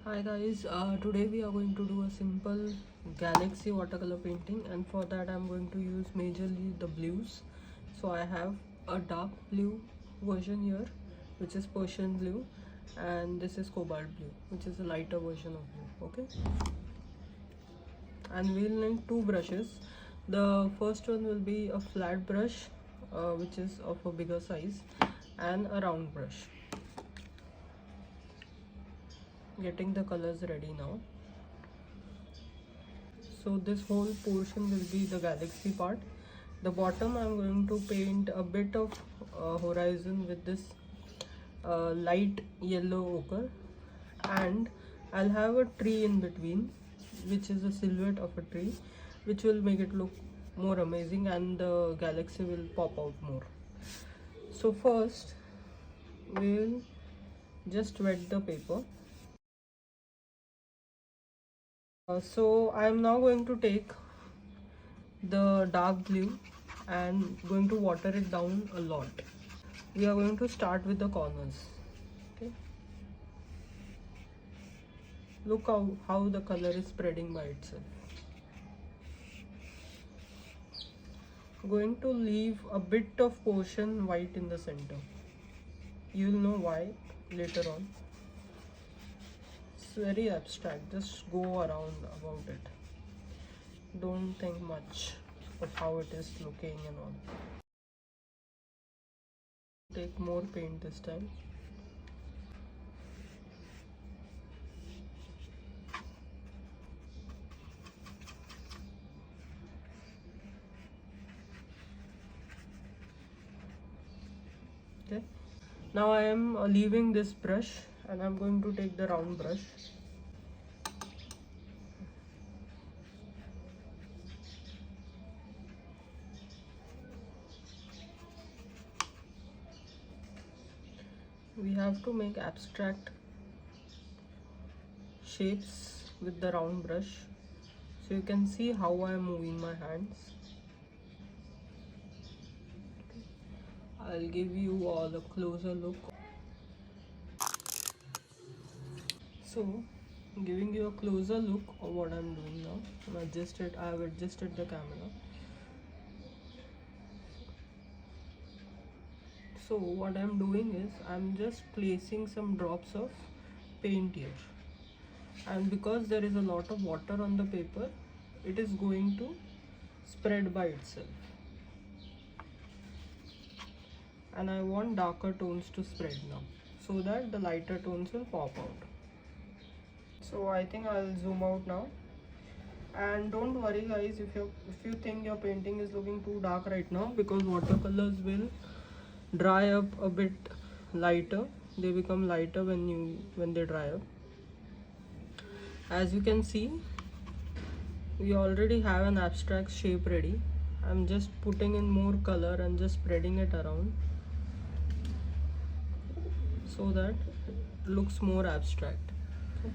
Hi guys, today we are going to do a simple Galaxy watercolor painting, and for that I'm going to use majorly the blues. So I have a dark blue version here, which is Persian blue, and this is cobalt blue, which is a lighter version of blue. Okay, and we'll need two brushes. The first one will be a flat brush, which is of a bigger size, and a round brush. Getting the colors ready now. So this whole portion will be the galaxy part. The bottom I'm going to paint a bit of horizon with this light yellow ochre, and I'll have a tree in between, which is a silhouette of a tree, which will make it look more amazing and the galaxy will pop out more. So first we'll just wet the paper. So I'm now going to take the dark blue and going to water it down a lot. We are going to start with the corners. Okay, look how the color is spreading by itself. Going to leave a bit of portion white in the center. You'll know why later on. It's very abstract, just go around about it. Don't think much of how it is looking and all. Take more paint this time. Okay, now I am leaving this brush and I'm going to take the round brush. We have to make abstract shapes with the round brush, so you can see how I am moving my hands. I'll give you all a closer look. So, giving you a closer look of what I'm doing now. I have adjusted the camera. So what I'm doing is I'm just placing some drops of paint here, and because there is a lot of water on the paper, it is going to spread by itself, and I want darker tones to spread now so that the lighter tones will pop out. So I think I'll zoom out now. And don't worry guys, if you think your painting is looking too dark right now, because watercolors will dry up a bit lighter. They become lighter when they dry up. As you can see, we already have an abstract shape ready. I'm just putting in more color and just spreading it around so that it looks more abstract. Okay.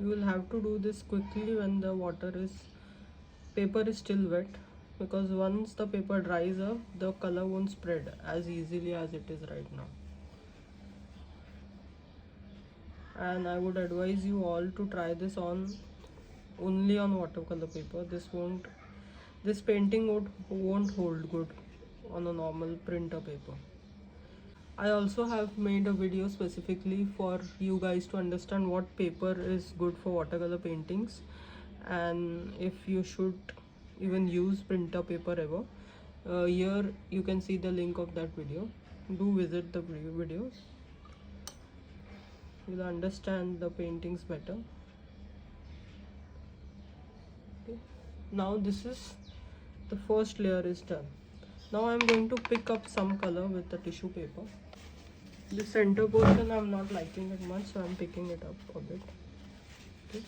You will have to do this quickly when the paper is still wet, because once the paper dries up, the color won't spread as easily as it is right now. And I would advise you all to try this on only on watercolor paper. This painting won't hold good on a normal printer paper. I also have made a video specifically for you guys to understand what paper is good for watercolor paintings, and if you should even use printer paper ever. Here you can see the link of that video. Do visit the videos. You'll understand the paintings better. Okay. Now the first layer is done. Now I'm going to pick up some color with the tissue paper. The center portion I'm not liking it much, so I'm picking it up a bit. Okay.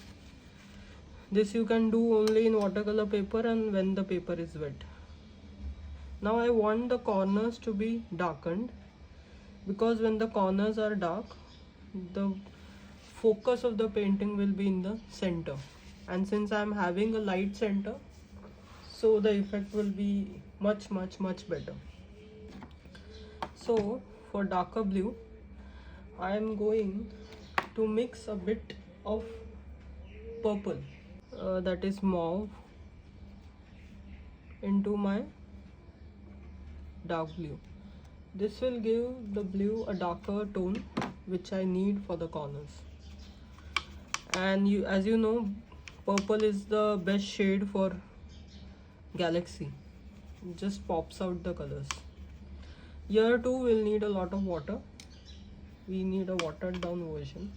This you can do only in watercolor paper and when the paper is wet. Now I want the corners to be darkened, because when the corners are dark, the focus of the painting will be in the center, and since I'm having a light center, so the effect will be much better. So for darker blue, I am going to mix a bit of purple, that is mauve, into my dark blue. This will give the blue a darker tone which I need for the corners. And as you know, purple is the best shade for Galaxy. It just pops out the colors. Here too we'll need a lot of water. We need a watered down version.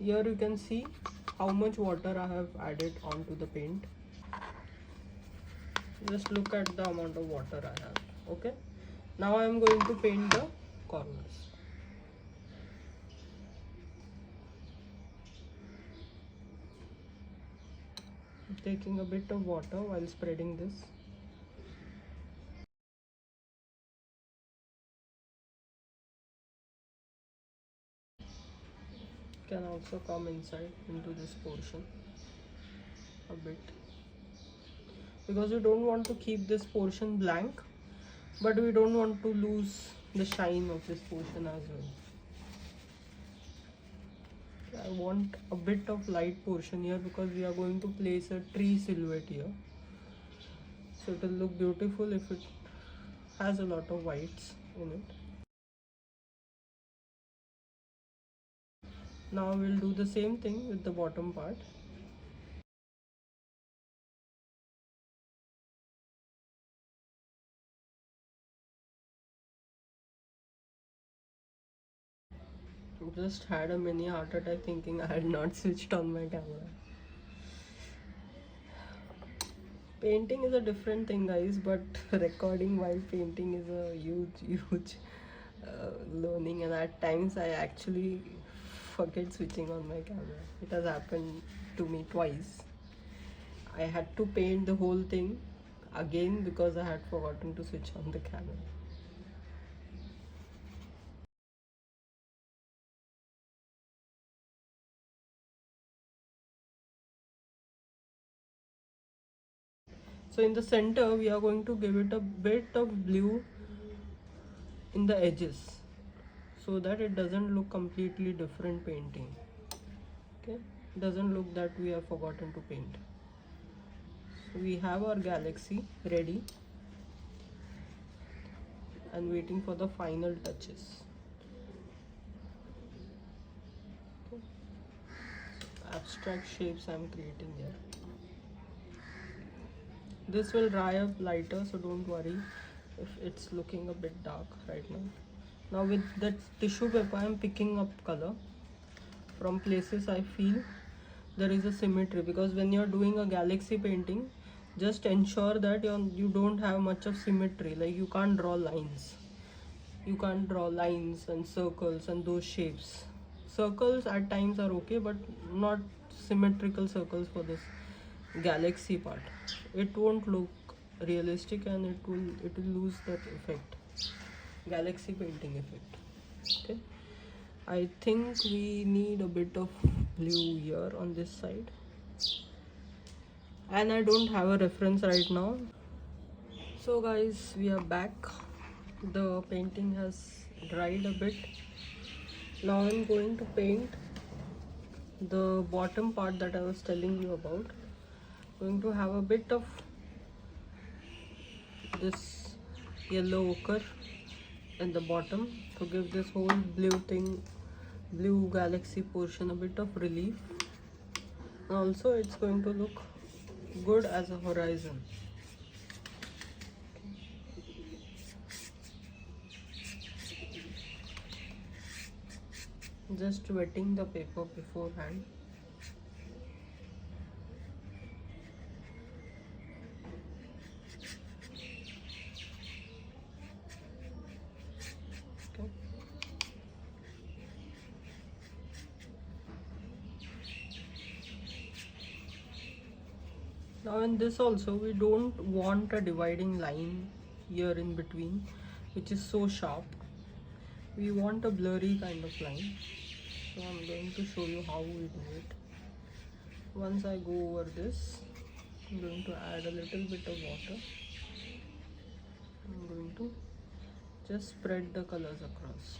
Here you can see how much water I have added onto the paint. Just look at the amount of water I have. Okay, now I am going to paint the corners. Taking a bit of water while spreading this. Can also come inside into this portion a bit, because we don't want to keep this portion blank, but we don't want to lose the shine of this portion as well. I want a bit of light portion here because we are going to place a tree silhouette here, so it will look beautiful if it has a lot of whites in it. Now we'll do the same thing with the bottom part. Just had a mini heart attack thinking I had not switched on my camera. Painting is a different thing, guys, but recording while painting is a huge learning, and at times I actually forget switching on my camera. It has happened to me twice. I had to paint the whole thing again because I had forgotten to switch on the camera. So in the center we are going to give it a bit of blue in the edges so that it doesn't look completely different painting. Okay, it doesn't look that we have forgotten to paint. So we have our Galaxy ready and waiting for the final touches. Okay. Abstract shapes I am creating here. This will dry up lighter, so don't worry if it's looking a bit dark right now. Now with that tissue paper I am picking up color from places I feel there is a symmetry, because when you're doing a Galaxy painting, just ensure that you don't have much of symmetry. Like you can't draw lines. You can't draw lines and circles and those shapes. Circles at times are okay, but not symmetrical circles for this Galaxy part. It won't look realistic and it will lose that effect, Galaxy painting effect. Okay, I think we need a bit of blue here on this side, and I don't have a reference right now. So guys, we are back. The painting has dried a bit. Now I'm going to paint the bottom part that I was telling you about. Going to have a bit of this yellow ochre in the bottom to give this whole blue Galaxy portion a bit of relief. Also it's going to look good as a horizon. Just wetting the paper beforehand. Okay. Now in this also we don't want a dividing line here in between which is so sharp. We want a blurry kind of line. So I'm going to show you how we do it. Once I go over this, I'm going to add a little bit of water. I'm going to just spread the colors across.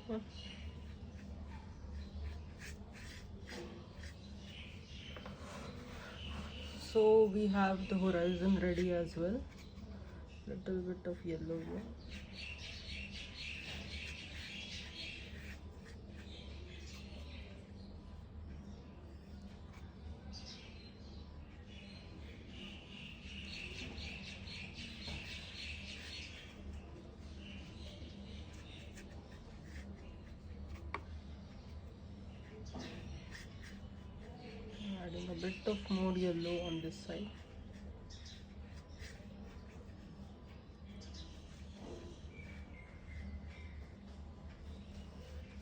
Yeah. So we have the horizon ready as well. Little bit of yellow here. Adding a bit of more yellow on this side.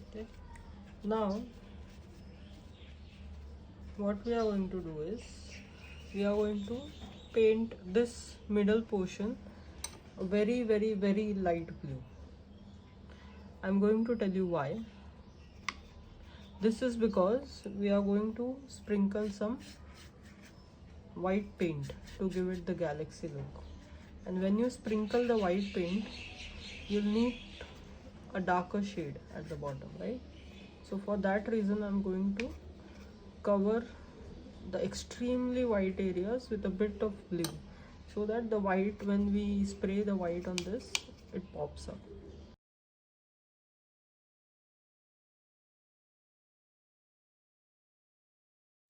Okay. Now what we are going to do is we are going to paint this middle portion a very light blue. I'm going to tell you why. This is because we are going to sprinkle some white paint to give it the galaxy look. And when you sprinkle the white paint, you'll need a darker shade at the bottom, right? So for that reason, I'm going to cover the extremely white areas with a bit of blue, so that the white, when we spray the white on this, it pops up.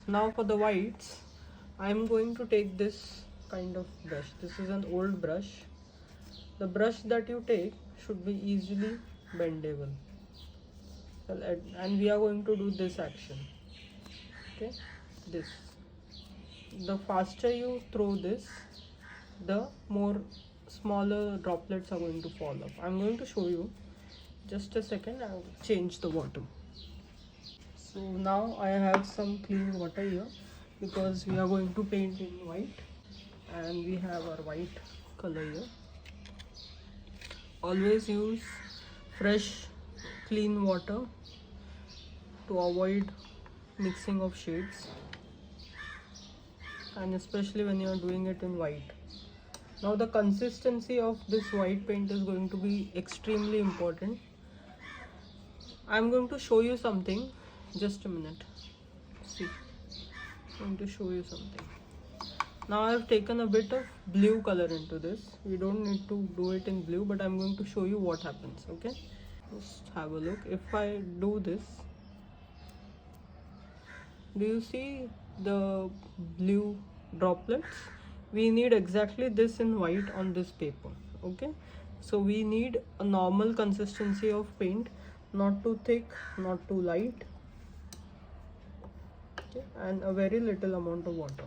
Now for the whites, I'm going to take this kind of brush. This is an old brush. The brush that you take should be easily bendable. And we are going to do this action. Okay, this. The faster you throw this, the more smaller droplets are going to fall off. I'm going to show you. Just a second, I'll change the water. So now I have some clean water here because we are going to paint in white, and we have our white color here. Always use fresh clean water to avoid mixing of shades, and especially when you are doing it in white. Now the consistency of this white paint is going to be extremely important. I'm going to show you something. Just a minute. See, I'm going to show you something. Now I've taken a bit of blue color into this. We don't need to do it in blue, but I'm going to show you what happens. Okay, just have a look. If I do this, do you see the blue droplets? We need exactly this in white on this paper. Okay, so we need a normal consistency of paint, not too thick, not too light. Okay, and a very little amount of water.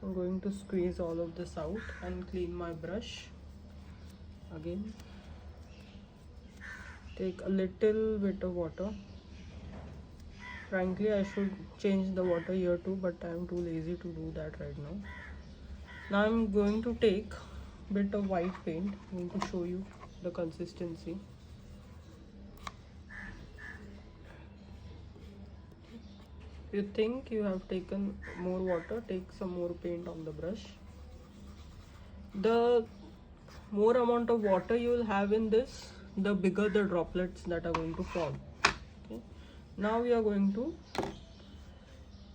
I'm going to squeeze all of this out and clean my brush again. Take a little bit of water. Frankly, I should change the water here too, but I'm too lazy to do that right now. Now I'm going to take a bit of white paint. I'm going to show you the consistency. If you think you have taken more water, take some more paint on the brush. The more amount of water you will have in this, the bigger the droplets that are going to fall. Okay. Now we are going to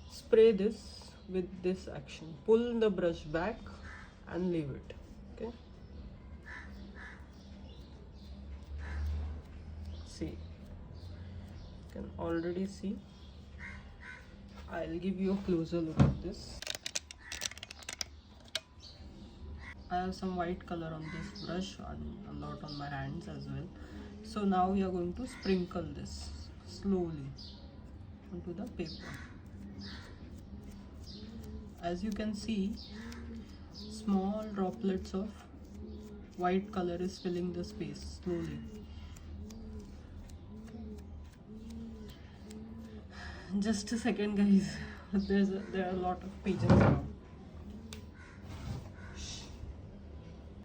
spray this with this action. Pull the brush back and leave it. Okay. See, you can already see. I'll give you a closer look at this. I have some white color on this brush and a lot on my hands as well. So now we are going to sprinkle this slowly onto the paper. As you can see, small droplets of white color is filling the space slowly. Just a second, guys. There are a lot of pigeons around.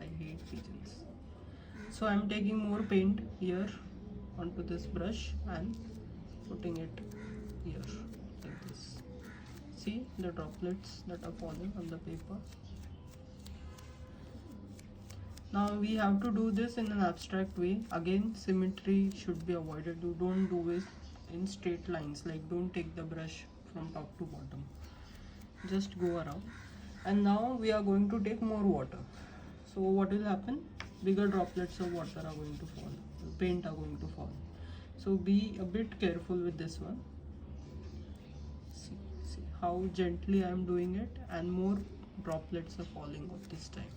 I hate pigeons. So I'm taking more paint here onto this brush and putting it here like this. See the droplets that are falling on the paper. Now we have to do this in an abstract way. Again, symmetry should be avoided. You don't do it in straight lines, like don't take the brush from top to bottom. Just go around. And now we are going to take more water. So what will happen? Bigger droplets of water are going to fall. Paint are going to fall. So be a bit careful with this one. See how gently I am doing it, and more droplets are falling off this time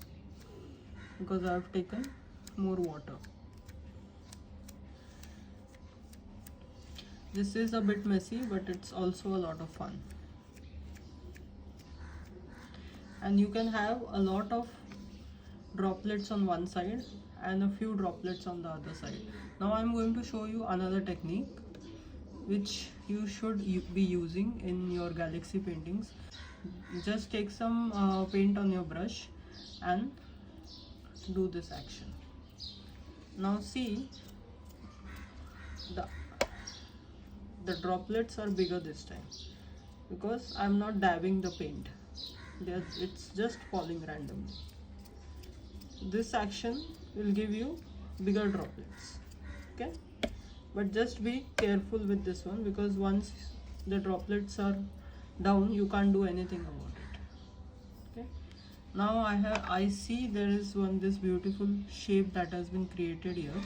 because I have taken more water. This is a bit messy, but it's also a lot of fun. And you can have a lot of droplets on one side and a few droplets on the other side. Now I'm going to show you another technique which you should be using in your Galaxy paintings. Just take some paint on your brush and do this action. Now see, the droplets are bigger this time because I'm not dabbing the paint. It's just falling randomly. This action will give you bigger droplets. Okay, but just be careful with this one because once the droplets are down, you can't do anything about it. Okay, now I see there is this beautiful shape that has been created here,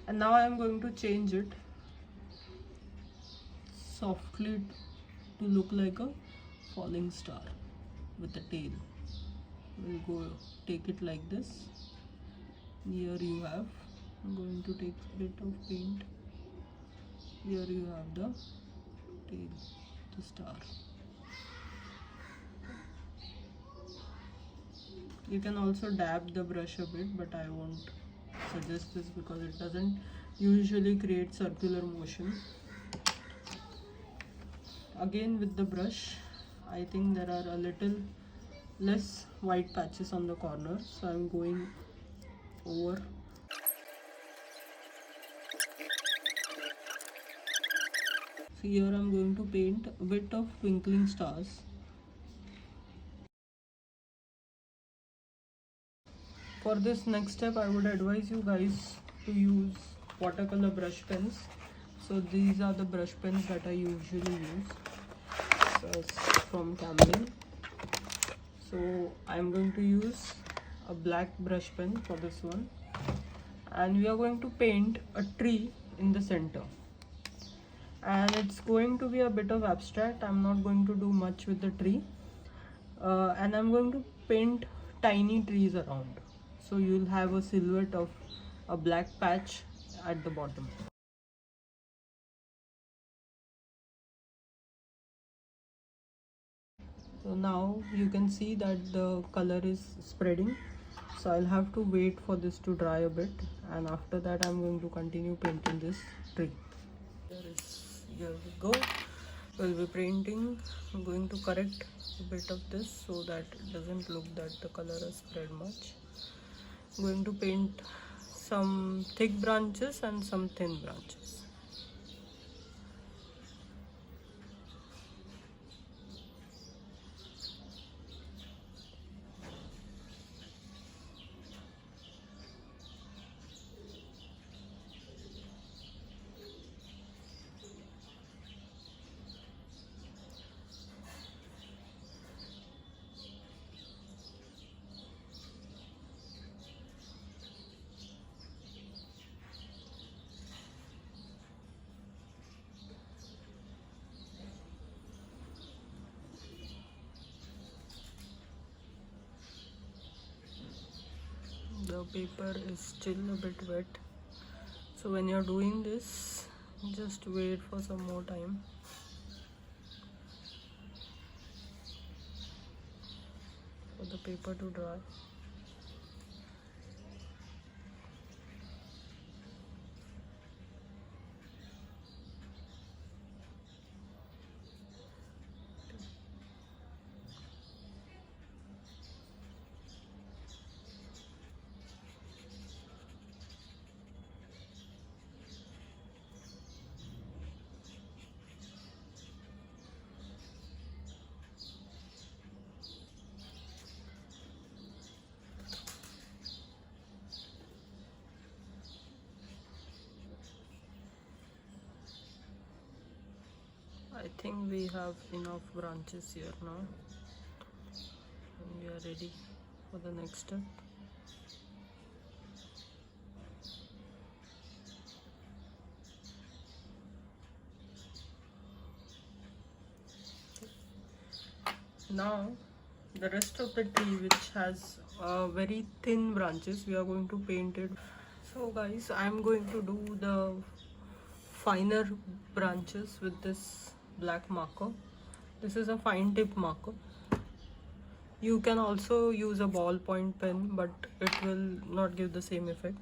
and now I am going to change it softly to look like a falling star with a tail. We'll go take it like this. Here you have, I'm going to take a bit of paint. Here you have the tail, the star. You can also dab the brush a bit, but I won't suggest this because it doesn't usually create circular motion. Again with the brush, I think there are a little less white patches on the corner, so I'm going over. So here I'm going to paint a bit of twinkling stars. For this next step, I would advise you guys to use watercolor brush pens. So these are the brush pens that I usually use. So it's from Camlin. So I'm going to use a black brush pen for this one, and we are going to paint a tree in the center, and it's going to be a bit of abstract. I'm not going to do much with the tree, and I'm going to paint tiny trees around, so you'll have a silhouette of a black patch at the bottom. So now you can see that the color is spreading, so I'll have to wait for this to dry a bit, and after that I'm going to continue painting this tree. Here we go. We'll be painting. I'm going to correct a bit of this so that it doesn't look that the color has spread much. I'm going to paint some thick branches and some thin branches. The paper is still a bit wet, so when you're doing this, just wait for some more time. For the paper to dry. I think we have enough branches here now, and we are ready for the next step. Now the rest of the tree, which has very thin branches, we are going to paint it. So guys, I'm going to do the finer branches with this black marker. This is a fine tip marker. You can also use a ballpoint pen, but it will not give the same effect.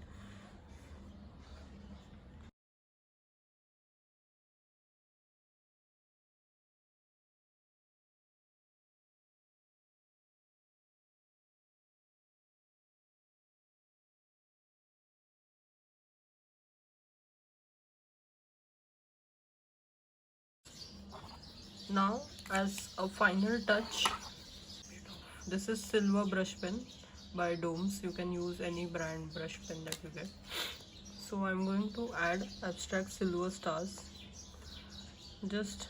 Now, as a final touch, this is silver brush pen by Domes. You can use any brand brush pen that you get. So I'm going to add abstract silver stars, just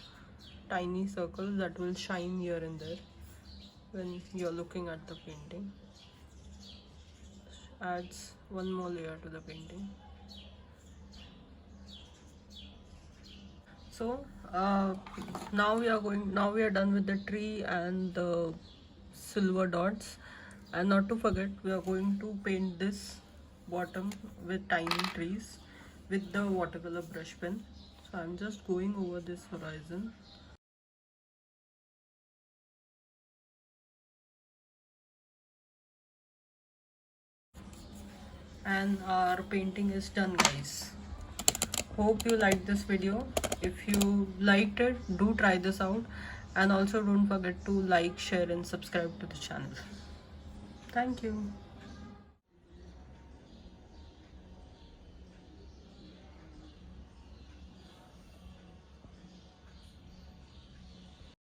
tiny circles that will shine here and there when you're looking at the painting. Adds one more layer to the painting. So now we are done with the tree and the silver dots, and not to forget, we are going to paint this bottom with tiny trees with the watercolor brush pen. So I'm just going over this horizon. And our painting is done, guys. Hope you liked this video. If you liked it, do try this out, and also don't forget to like, share and subscribe to the channel. Thank you.